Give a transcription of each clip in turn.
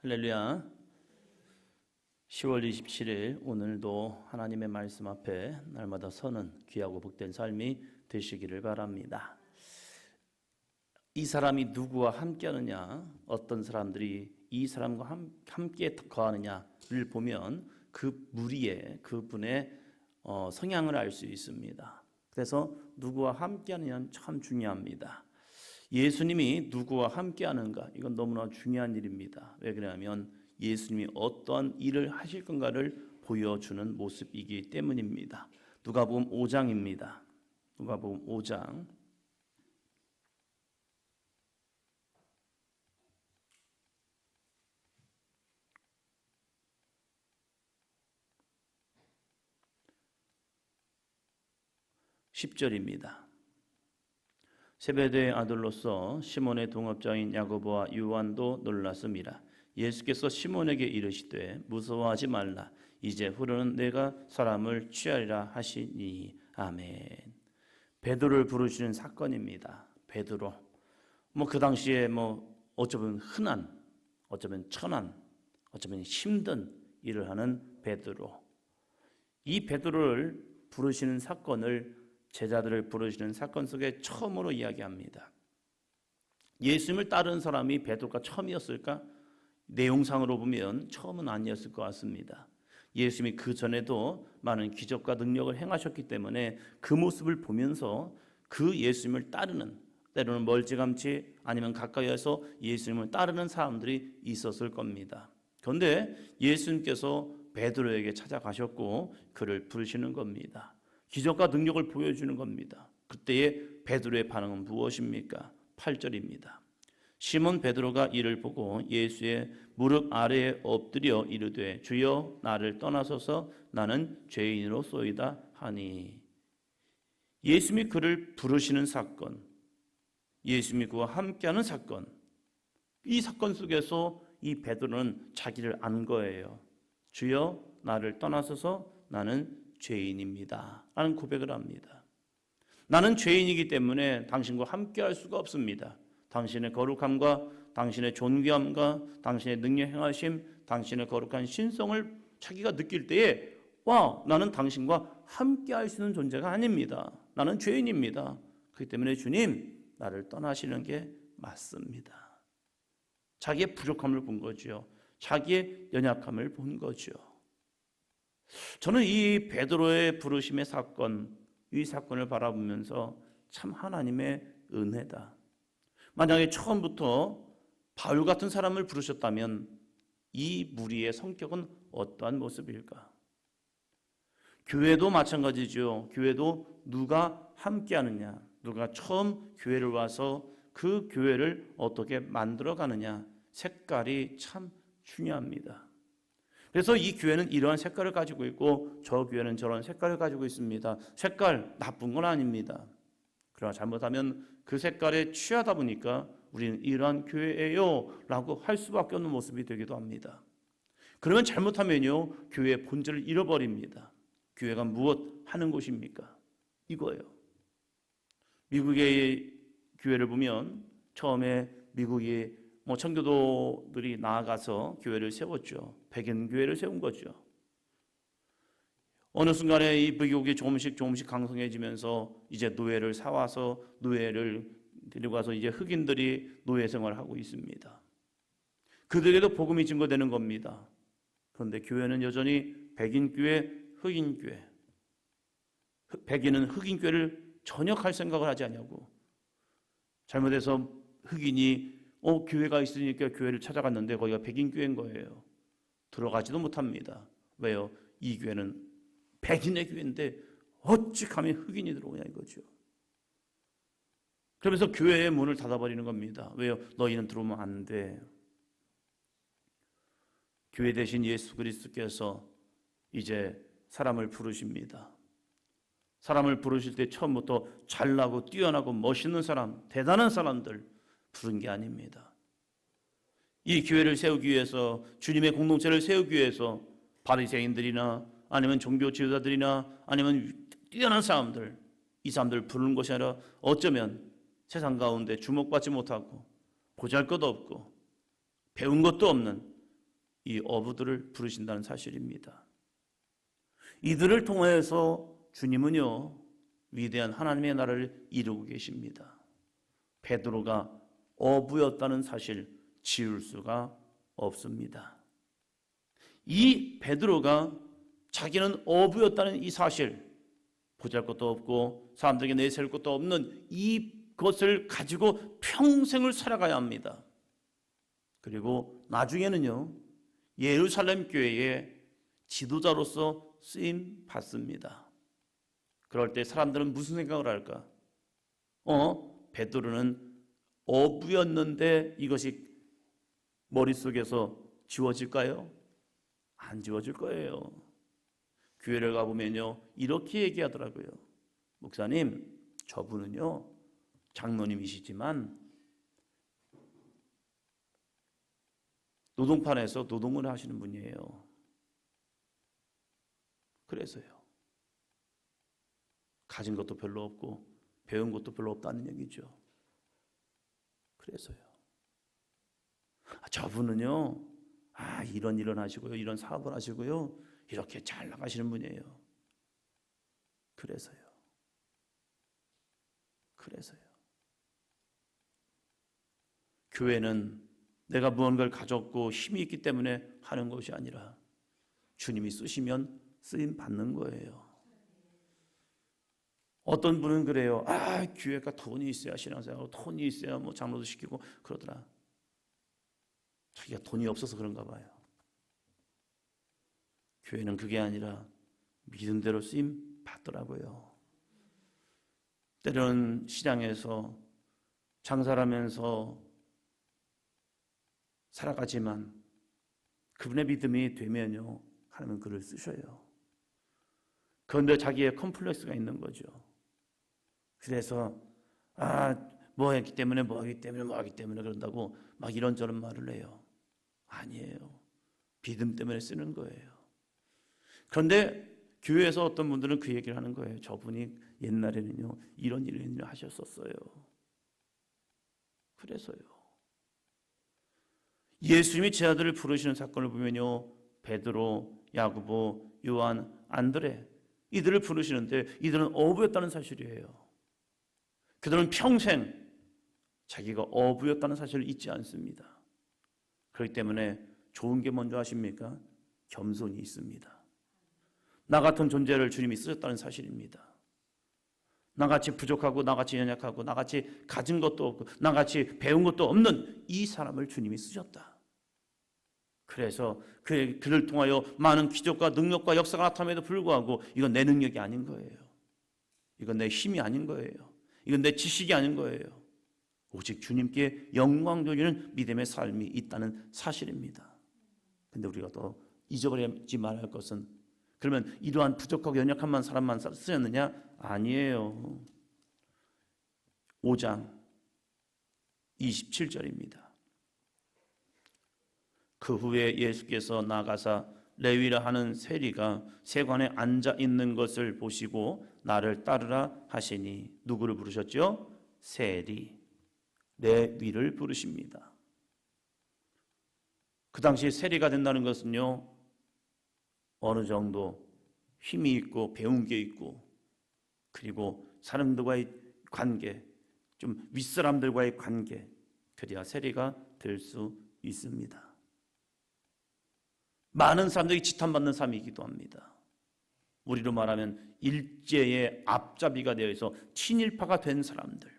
할렐루야. 10월 27일 오늘도 하나님의 말씀 앞에 날마다 서는 귀하고 복된 삶이 되시기를 바랍니다. 이 사람이 누구와 함께하느냐, 어떤 사람들이 이 사람과 함께 거하느냐를 보면 그 무리의 그분의 성향을 알 수 있습니다. 그래서 누구와 함께하느냐는 참 중요합니다. 예수님이 누구와 함께하는가, 이건 너무나 중요한 일입니다. 왜 그러냐면 예수님이 어떠한 일을 하실 건가를 보여주는 모습이기 때문입니다. 누가복음 5장입니다. 누가복음 5장 10절입니다. 세베대의 아들로서 시몬의 동업자인 야고보와 요한도 놀랐음이라. 예수께서 시몬에게 이르시되 무서워하지 말라. 이제 후로는 내가 사람을 취하리라 하시니. 아멘. 베드로를 부르시는 사건입니다. 베드로. 그 당시에 어쩌면 흔한, 어쩌면 천한, 어쩌면 힘든 일을 하는 베드로. 이 베드로를 부르시는 사건을, 제자들을 부르시는 사건 속에 처음으로 이야기합니다. 예수님을 따르는 사람이 베드로가 처음이었을까? 내용상으로 보면 처음은 아니었을 것 같습니다. 예수님이 그 전에도 많은 기적과 능력을 행하셨기 때문에 그 모습을 보면서 그 예수님을 따르는, 때로는 멀찌감치 아니면 가까이에서 예수님을 따르는 사람들이 있었을 겁니다. 그런데 예수님께서 베드로에게 찾아가셨고 그를 부르시는 겁니다. 기적과 능력을 보여주는 겁니다. 그때의 베드로의 반응은 무엇입니까? 8절입니다. 시몬 베드로가 이를 보고 예수의 무릎 아래에 엎드려 이르되 주여 나를 떠나소서 나는 죄인으로소이다 하니. 예수님이 그를 부르시는 사건, 예수님이 그와 함께하는 사건, 이 사건 속에서 이 베드로는 자기를 안 거예요. 주여 나를 떠나소서 나는 죄인입니다 라는 고백을 합니다. 나는 죄인이기 때문에 당신과 함께할 수가 없습니다. 당신의 거룩함과 당신의 존귀함과 당신의 능력 행하심, 당신의 거룩한 신성을 자기가 느낄 때에 나는 당신과 함께할 수 있는 존재가 아닙니다. 나는 죄인입니다. 그렇기 때문에 주님 나를 떠나시는 게 맞습니다. 자기의 부족함을 본 거죠. 자기의 연약함을 본 거죠. 저는 이 베드로의 부르심의 사건, 이 사건을 바라보면서 참 하나님의 은혜다. 만약에 처음부터 바울 같은 사람을 부르셨다면 이 무리의 성격은 어떠한 모습일까? 교회도 마찬가지죠. 교회도 누가 함께하느냐, 누가 처음 교회를 와서 그 교회를 어떻게 만들어가느냐, 색깔이 참 중요합니다. 그래서 이 교회는 이러한 색깔을 가지고 있고 저 교회는 저런 색깔을 가지고 있습니다. 색깔 나쁜 건 아닙니다. 그러나 잘못하면 그 색깔에 취하다 보니까 우리는 이러한 교회예요 라고 할 수밖에 없는 모습이 되기도 합니다. 그러면 잘못하면요 교회의 본질을 잃어버립니다. 교회가 무엇 하는 곳입니까? 이거예요. 미국의 교회를 보면 처음에 미국의 청교도들이 나아가서 교회를 세웠죠. 백인 교회를 세운 거죠. 어느 순간에 이 미국이 조금씩 강성해지면서 이제 노예를 사와서 노예를 데리고 와서 이제 흑인들이 노예 생활을 하고 있습니다. 그들에게도 복음이 증거되는 겁니다. 그런데 교회는 여전히 백인 교회, 흑인 교회. 백인은 흑인 교회를 전혀 갈 생각을 하지 않냐고. 잘못해서 흑인이 교회가 있으니까 교회를 찾아갔는데 거기가 백인 교회인 거예요. 들어가지도 못합니다. 왜요? 이 교회는 백인의 교회인데 어찌 감히 흑인이 들어오냐 이거죠. 그러면서 교회의 문을 닫아버리는 겁니다. 왜요? 너희는 들어오면 안 돼. 교회 대신 예수 그리스도께서 이제 사람을 부르십니다. 사람을 부르실 때 처음부터 잘나고 뛰어나고 멋있는 사람, 대단한 사람들 부른 게 아닙니다. 이 교회를 세우기 위해서, 주님의 공동체를 세우기 위해서 바리새인들이나 아니면 종교 지도자들이나 아니면 뛰어난 사람들, 이 사람들을 부르는 것이 아니라 어쩌면 세상 가운데 주목받지 못하고 보잘것도 없고 배운 것도 없는 이 어부들을 부르신다는 사실입니다. 이들을 통해서 주님은요, 위대한 하나님의 나라를 이루고 계십니다. 베드로가 어부였다는 사실 지울 수가 없습니다. 이 베드로가 자기는 어부였다는 이 사실, 보잘것도 없고 사람들에게 내세울 것도 없는 이것을 가지고 평생을 살아가야 합니다. 그리고 나중에는요, 예루살렘 교회의 지도자로서 쓰임 받습니다. 그럴 때 사람들은 무슨 생각을 할까? 베드로는 어부였는데 이것이 머릿속에서 지워질까요? 안 지워질 거예요. 교회를 가보면요, 이렇게 얘기하더라고요. 목사님, 저분은요, 장로님이시지만 노동판에서 노동을 하시는 분이에요. 그래서요, 가진 것도 별로 없고 배운 것도 별로 없다는 얘기죠. 그래서요, 저분은요, 이런 일을 하시고요, 이런 사업을 하시고요, 이렇게 잘 나가시는 분이에요. 그래서요. 교회는 내가 무언가를 가졌고 힘이 있기 때문에 하는 것이 아니라 주님이 쓰시면 쓰임 받는 거예요. 어떤 분은 그래요. 교회가 돈이 있어야 신앙생활하고 돈이 있어야 뭐 장로도 시키고 그러더라. 자기가 돈이 없어서 그런가 봐요. 교회는 그게 아니라 믿음대로 쓰임 받더라고요. 때로는 시장에서 장사를 하면서 살아가지만 그분의 믿음이 되면요, 하나님은 그를 쓰셔요. 그런데 자기의 컴플렉스가 있는 거죠. 그래서 뭐 하기 때문에 그런다고 막 이런저런 말을 해요. 아니에요. 믿음 때문에 쓰는 거예요. 그런데 교회에서 어떤 분들은 그 얘기를 하는 거예요. 저분이 옛날에는요, 이런 일을 하셨었어요. 그래서요. 예수님이 제자들을 부르시는 사건을 보면요, 베드로, 야고보, 요한, 안드레, 이들을 부르시는데 이들은 어부였다는 사실이에요. 그들은 평생 자기가 어부였다는 사실을 잊지 않습니다. 그렇기 때문에 좋은 게 먼저 하십니까? 겸손이 있습니다. 나 같은 존재를 주님이 쓰셨다는 사실입니다. 나같이 부족하고 나같이 연약하고 나같이 가진 것도 없고 나같이 배운 것도 없는 이 사람을 주님이 쓰셨다. 그래서 그를 통하여 많은 기적과 능력과 역사가 나타남에도 불구하고 이건 내 능력이 아닌 거예요. 이건 내 힘이 아닌 거예요. 이건 내 지식이 아닌 거예요. 오직 주님께 영광 돌리는 믿음의 삶이 있다는 사실입니다. 근데 우리가 또 잊어버리지 말아야 할 것은, 그러면 이러한 부족하고 연약한 사람만 쓰였느냐? 아니에요. 5장 27절입니다. 그 후에 예수께서 나가사 레위라 하는 세리가 세관에 앉아 있는 것을 보시고 나를 따르라 하시니, 누구를 부르셨죠? 세리, 레위를 부르십니다. 그 당시 세리가 된다는 것은요, 어느 정도 힘이 있고 배운 게 있고, 그리고 사람들과의 관계, 좀 윗사람들과의 관계, 그래야 세리가 될 수 있습니다. 많은 사람들이 지탄받는 삶이기도 합니다. 우리로 말하면 일제의 앞잡이가 되어 있어 친일파가 된 사람들,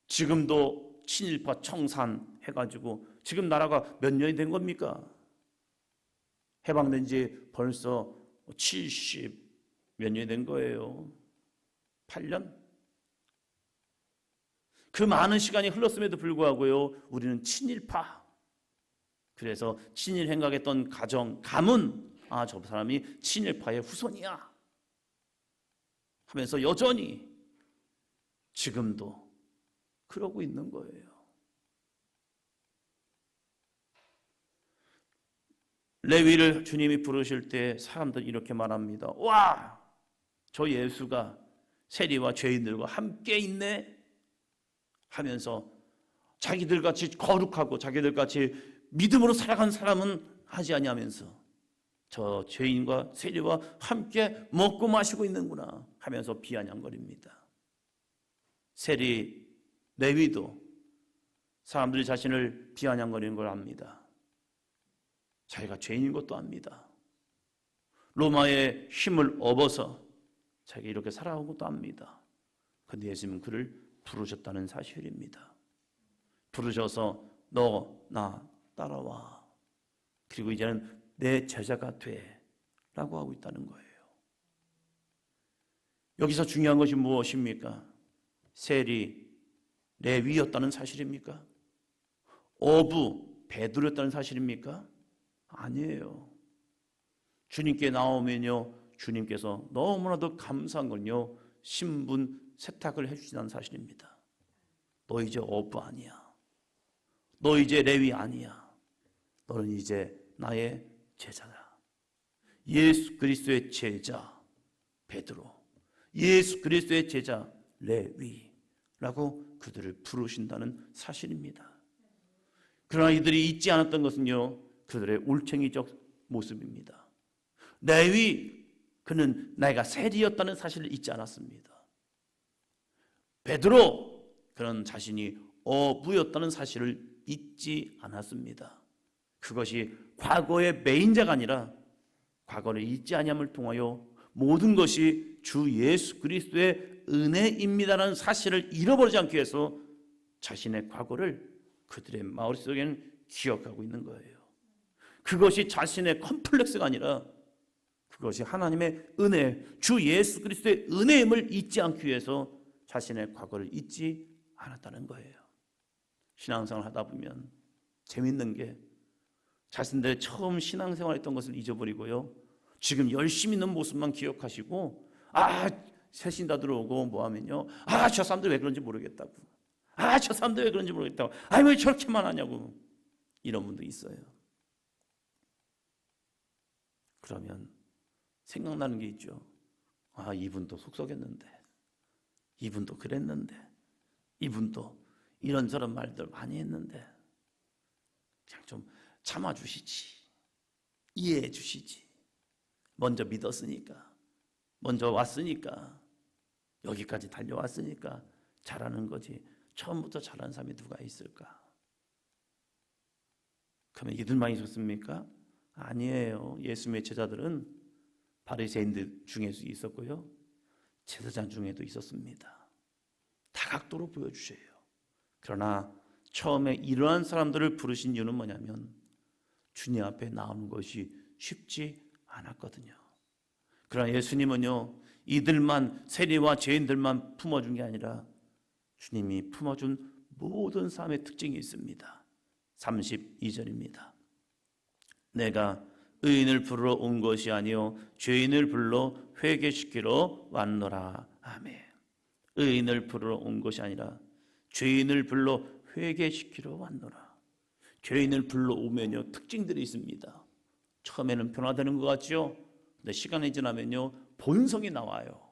지금도 친일파 청산해가지고 지금 나라가 몇 년이 된 겁니까? 해방된 지 벌써 70 몇 년이 된 거예요. 8년? 그 많은 시간이 흘렀음에도 불구하고요, 우리는 친일파, 그래서 친일 행각했던 가문, 저 사람이 친일파의 후손이야 하면서 여전히 지금도 그러고 있는 거예요. 레위를 주님이 부르실 때 사람들이 이렇게 말합니다. 와, 저 예수가 세리와 죄인들과 함께 있네 하면서 자기들같이 거룩하고 자기들같이 믿음으로 살아간 사람은 하지 아니하면서 저 죄인과 세리와 함께 먹고 마시고 있는구나 하면서 비아냥거립니다. 세리, 레위도 사람들이 자신을 비아냥거리는 걸 압니다. 자기가 죄인인 것도 압니다. 로마의 힘을 업어서 자기가 이렇게 살아온 것도 압니다. 그런데 예수님은 그를 부르셨다는 사실입니다. 부르셔서 너 나 따라와. 그리고 이제는 내 제자가 돼 라고 하고 있다는 거예요. 여기서 중요한 것이 무엇입니까? 세리, 레위였다는 사실입니까? 어부, 베드로였다는 사실입니까? 아니에요. 주님께 나오면요, 주님께서 너무나도 감사한 건요, 신분 세탁을 해주시다는 사실입니다. 너 이제 어부 아니야. 너 이제 레위 아니야. 너는 이제 나의 제자다. 예수 그리스도의 제자 베드로, 예수 그리스도의 제자 레위라고 그들을 부르신다는 사실입니다. 그러나 이들이 잊지 않았던 것은요, 그들의 올챙이적 모습입니다. 레위, 그는 내가 세리였다는 사실을 잊지 않았습니다. 베드로, 그는 자신이 어부였다는 사실을 잊지 않았습니다. 그것이 과거의 메인자가 아니라 과거를 잊지 아니함을 통하여 모든 것이 주 예수 그리스도의 은혜입니다라는 사실을 잃어버리지 않기 위해서 자신의 과거를 그들의 마음속에는 기억하고 있는 거예요. 그것이 자신의 컴플렉스가 아니라 그것이 하나님의 은혜, 주 예수 그리스도의 은혜임을 잊지 않기 위해서 자신의 과거를 잊지 않았다는 거예요. 신앙생활을 하다 보면 재밌는 게 자신들의 처음 신앙생활했던 것을 잊어버리고요, 지금 열심히 있는 모습만 기억하시고, 새 신다 들어오고 뭐 하면요, 저 사람들 왜 그런지 모르겠다고, 저 사람들 왜 그런지 모르겠다고, 왜 저렇게만 하냐고, 이런 분도 있어요. 그러면 생각나는 게 있죠. 이분도 속썩였는데, 이분도 그랬는데, 이분도 이런저런 말들 많이 했는데 그냥 좀 참아주시지, 이해해 주시지. 먼저 믿었으니까, 먼저 왔으니까, 여기까지 달려왔으니까 잘하는 거지, 처음부터 잘하는 사람이 누가 있을까? 그러면 이들만 있었습니까? 아니에요. 예수님의 제자들은 바리새인들 중에도 있었고요, 제사장 중에도 있었습니다. 다각도로 보여주셔요. 그러나 처음에 이러한 사람들을 부르신 이유는 뭐냐면 주님 앞에 나오는 것이 쉽지 않았거든요. 그러나 예수님은요, 이들만, 세리와 죄인들만 품어준 게 아니라 주님이 품어준 모든 사람의 특징이 있습니다. 32절입니다. 내가 의인을 부르러 온 것이 아니요 죄인을 불러 회개시키러 왔노라. 아멘. 의인을 부르러 온 것이 아니라 죄인을 불러 회개시키러 왔노라. 죄인을 불러오면요, 특징들이 있습니다. 처음에는 변화되는 것 같죠? 근데 시간이 지나면요, 본성이 나와요.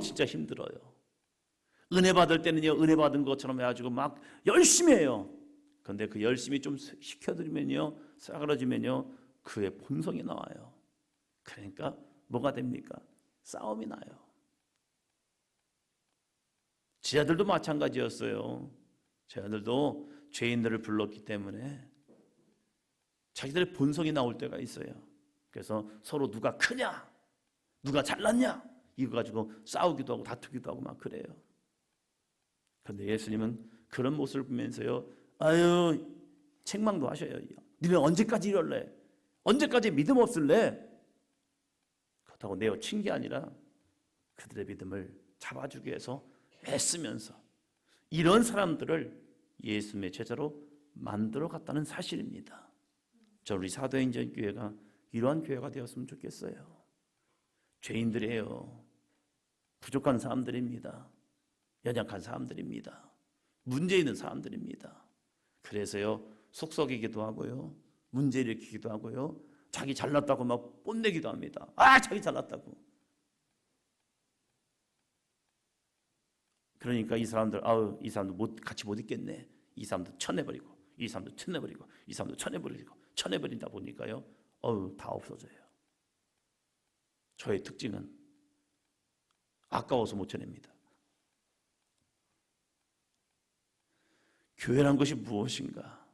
진짜 힘들어요. 은혜 받을 때는요, 은혜 받은 것처럼 해가지고 막 열심히 해요. 그런데 그 열심히 좀 시켜드리면요, 싸그러지면요, 그의 본성이 나와요. 그러니까 뭐가 됩니까? 싸움이 나요. 제 아들도 마찬가지였어요. 제 아들도 죄인들을 불렀기 때문에 자기들의 본성이 나올 때가 있어요. 그래서 서로 누가 크냐, 누가 잘났냐, 이거 가지고 싸우기도 하고 다투기도 하고 막 그래요. 그런데 예수님은 그런 모습을 보면서요, 책망도 하셔요. 너네 언제까지 이럴래? 언제까지 믿음 없을래? 그렇다고 내어친 게 아니라 그들의 믿음을 잡아주기 위해서 애쓰면서 이런 사람들을 예수님의 제자로 만들어 갔다는 사실입니다. 우리 사도행전 교회가 이러한 교회가 되었으면 좋겠어요. 죄인들이에요. 부족한 사람들입니다. 연약한 사람들입니다. 문제 있는 사람들입니다. 그래서요, 속썩이기도 하고요, 문제 일으키기도 하고요, 자기 잘났다고 막 뽐내기도 합니다. 자기 잘났다고. 그러니까 이 사람들 같이 못 있겠네. 이 사람들 쳐내버리고 이 사람도 쳐내버리고 이 사람도 쳐내버리다 보니까요. 다 없어져요. 저의 특징은 아까워서 못 쳐냅니다. 교회란 것이 무엇인가?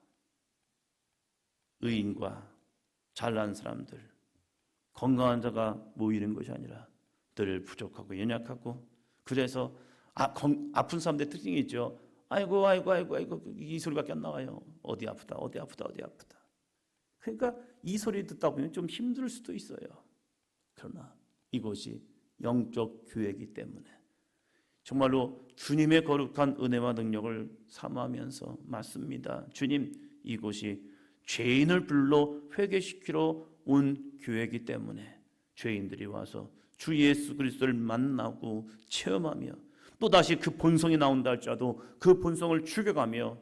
의인과 잘난 사람들, 건강한 자가 모이는 것이 아니라 늘 부족하고 연약하고, 그래서 아픈 사람들의 특징이 있죠. 아이고 이 소리밖에 안 나와요. 어디 아프다. 그러니까 이 소리 듣다 보면 좀 힘들 수도 있어요. 그러나 이것이 영적 교회이기 때문에 정말로 주님의 거룩한 은혜와 능력을 사모하면서 맞습니다. 주님, 이곳이 죄인을 불러 회개시키러 온 교회이기 때문에 죄인들이 와서 주 예수 그리스도를 만나고 체험하며 또다시 그 본성이 나온다 할지라도 그 본성을 죽여가며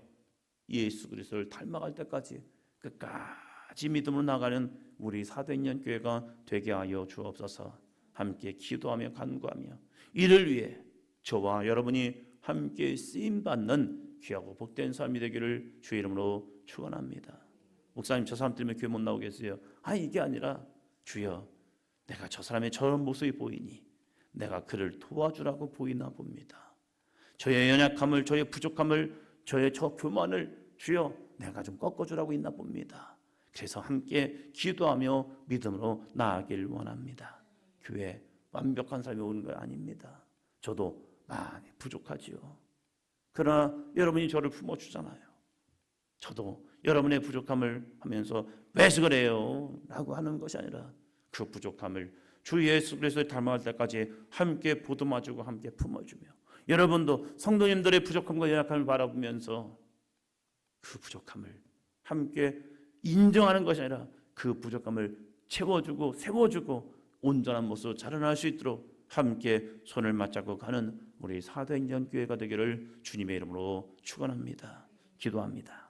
예수 그리스도를 닮아갈 때까지 끝까지 믿음으로 나가는 우리 사도행전 교회가 되게 하여 주옵소서. 함께 기도하며 간구하며 이를 위해 저와 여러분이 함께 쓰임받는 귀하고 복된 삶이 되기를 주의 이름으로 축원합니다. 목사님, 저 사람 때문에 교회 못 나오겠어요? 이게 아니라 주여, 내가 저 사람의 저런 모습이 보이니 내가 그를 도와주라고 보이나 봅니다. 저의 연약함을, 저의 부족함을, 저의 저 교만을 주여 내가 좀 꺾어주라고 있나 봅니다. 그래서 함께 기도하며 믿음으로 나아가길 원합니다. 교회 완벽한 사람이 오는 거 아닙니다. 저도 많이 부족하지요. 그러나 여러분이 저를 품어주잖아요. 저도 여러분의 부족함을 하면서 왜 그래요? 라고 하는 것이 아니라 그 부족함을 주 예수 그리스도를 닮아갈 때까지 함께 보듬어주고 함께 품어주며, 여러분도 성도님들의 부족함과 연약함을 바라보면서 그 부족함을 함께 인정하는 것이 아니라 그 부족함을 채워주고 세워주고 온전한 모습으로 자라날 수 있도록 함께 손을 맞잡고 가는 우리 사도행전 교회가 되기를 주님의 이름으로 축원합니다. 기도합니다.